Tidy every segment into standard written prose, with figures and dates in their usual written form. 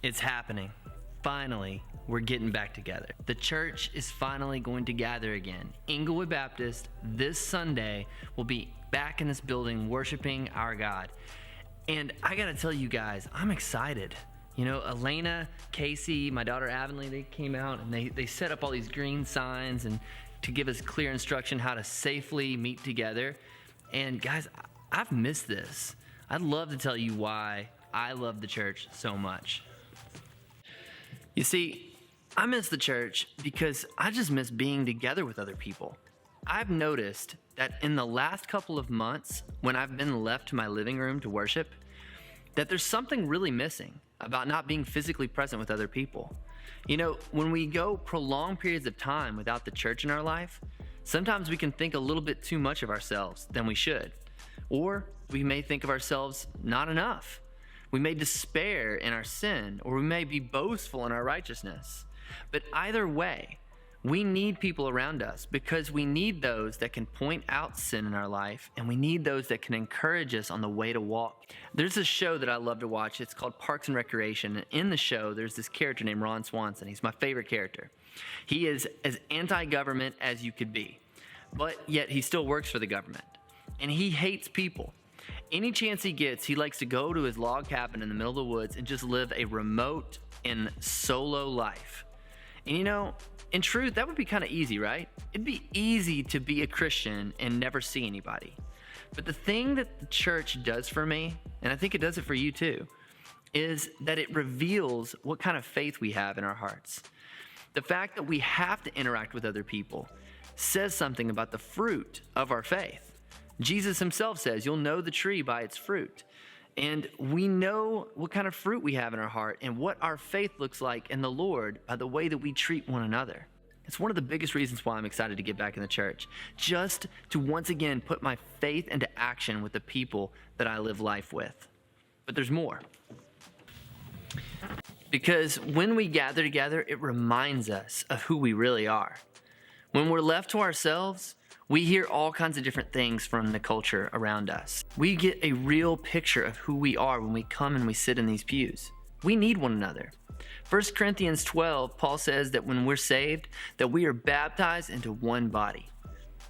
It's happening. Finally, we're getting back together. The church is finally going to gather again. Inglewood Baptist this Sunday will be back in this building worshiping our God. And I gotta tell you guys, I'm excited. You know, Elena, Casey, my daughter Avonlea, they came out and they set up all these green signs and to give us clear instruction how to safely meet together. And guys, I've missed this. I'd love to tell you why I love the church so much. You see, I miss the church because I just miss being together with other people. I've noticed that in the last couple of months, when I've been left to my living room to worship, that there's something really missing about not being physically present with other people. You know, when we go prolonged periods of time without the church in our life, sometimes we can think a little bit too much of ourselves than we should. Or we may think of ourselves not enough. We may despair in our sin, or we may be boastful in our righteousness. But either way, we need people around us because we need those that can point out sin in our life, and we need those that can encourage us on the way to walk. There's a show that I love to watch. It's called Parks and Recreation. And in the show, there's this character named Ron Swanson. He's my favorite character. He is as anti-government as you could be, but yet he still works for the government. And he hates people. Any chance he gets, he likes to go to his log cabin in the middle of the woods and just live a remote and solo life. And you know, in truth, that would be kind of easy, right? It'd be easy to be a Christian and never see anybody. But the thing that the church does for me, and I think it does it for you too, is that it reveals what kind of faith we have in our hearts. The fact that we have to interact with other people says something about the fruit of our faith. Jesus himself says, you'll know the tree by its fruit. And we know what kind of fruit we have in our heart and what our faith looks like in the Lord by the way that we treat one another. It's one of the biggest reasons why I'm excited to get back in the church, just to once again put my faith into action with the people that I live life with. But there's more. Because when we gather together, it reminds us of who we really are. When we're left to ourselves, we hear all kinds of different things from the culture around us. We get a real picture of who we are when we come and we sit in these pews. We need one another. 1 Corinthians 12, Paul says that when we're saved, that we are baptized into one body.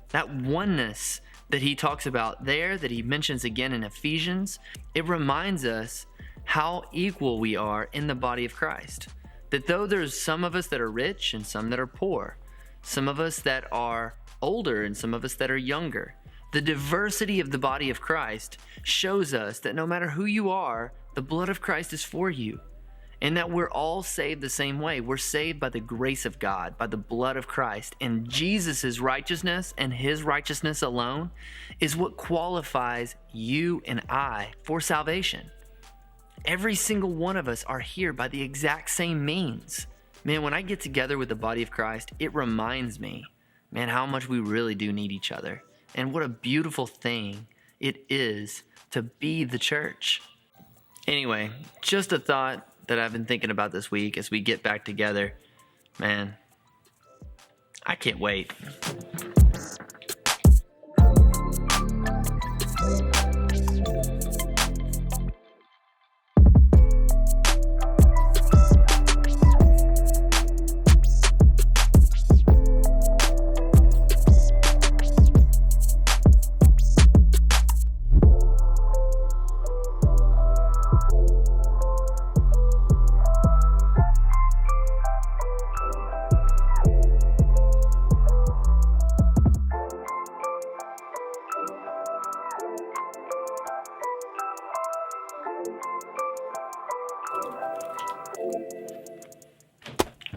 That oneness that he talks about there, that he mentions again in Ephesians, it reminds us how equal we are in the body of Christ. That though there's some of us that are rich and some that are poor, some of us that are older and some of us that are younger, the diversity of the body of Christ shows us that no matter who you are, the blood of Christ is for you. And that we're all saved the same way. We're saved by the grace of God, by the blood of Christ. And Jesus' righteousness and his righteousness alone is what qualifies you and I for salvation. Every single one of us are here by the exact same means. Man, when I get together with the body of Christ, it reminds me, man, how much we really do need each other. And what a beautiful thing it is to be the church. Anyway, just a thought that I've been thinking about this week as we get back together. Man, I can't wait.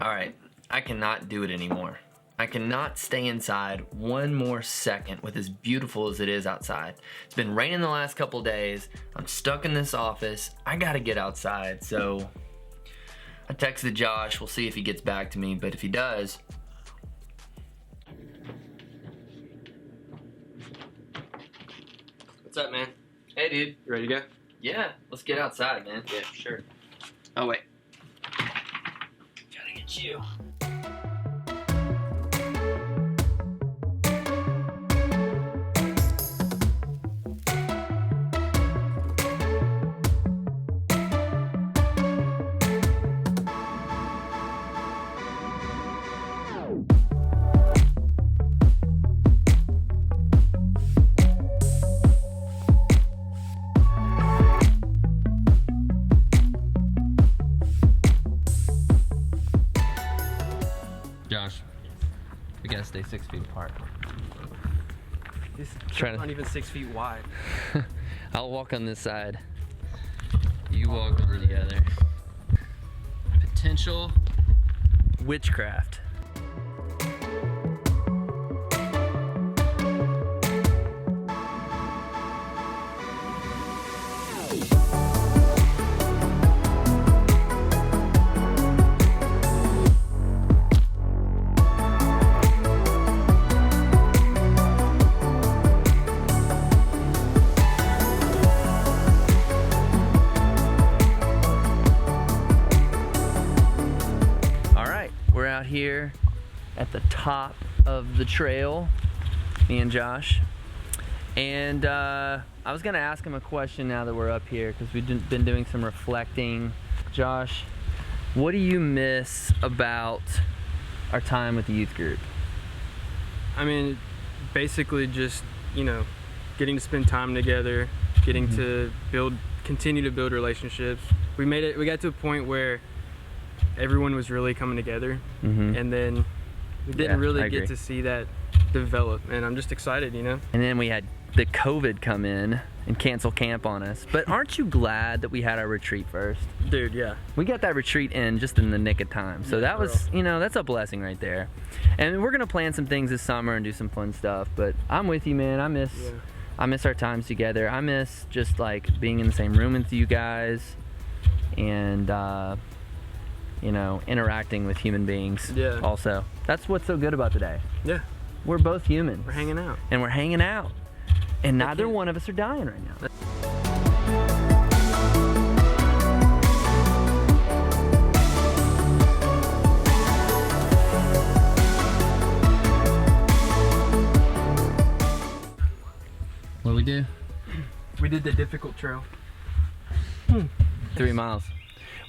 All right, I cannot do it anymore. I cannot stay inside one more second with as beautiful as it is outside. It's been raining the last couple days. I'm stuck in this office. I gotta get outside, so I texted Josh. We'll see if he gets back to me, but if he does, What's up, man? hey dude. You ready to go? Yeah, let's get outside, man. Yeah, sure. Oh wait. Gotta get you. Josh, we gotta stay 6 feet apart. This Try to- not even 6 feet wide. I'll walk on this side. You walk over the other. Potential Witchcraft. We're out here at the top of the trail, me and Josh. And I was gonna ask him a question now that we're up here because we've been doing some reflecting. Josh, what do you miss about our time with the youth group? I mean, basically just, you know, getting to spend time together, getting to continue to build relationships. We got to a point where everyone was really coming together, and then we didn't really get to see that develop, and I'm just excited, you know? And then we had the COVID come in and cancel camp on us. But aren't you glad that we had our retreat first? Dude, yeah. We got that retreat in just in the nick of time. So Yeah, that for was, you know, that's a blessing right there. And we're gonna plan some things this summer and do some fun stuff. But I'm with you, man. I miss our times together. I miss just like being in the same room with you guys and you know, interacting with human beings. Yeah. Also, that's what's so good about today. Yeah. We're both humans. We're hanging out. And we're hanging out. And neither one of us are dying right now. What do we do? We did the difficult trail. 3 miles.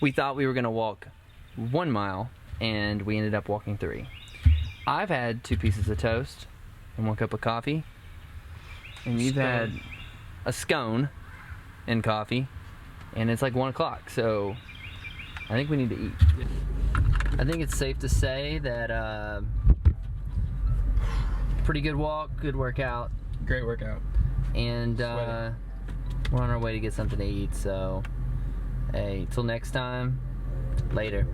We thought we were gonna walk 1 mile, and we ended up walking 3. I've had 2 pieces of toast and 1 cup of coffee, and you've had a scone and coffee, and it's like 1 o'clock, so I think we need to eat. I think it's safe to say that pretty good walk, good workout, Great workout. and we're on our way to get something to eat, so hey, till next time, later.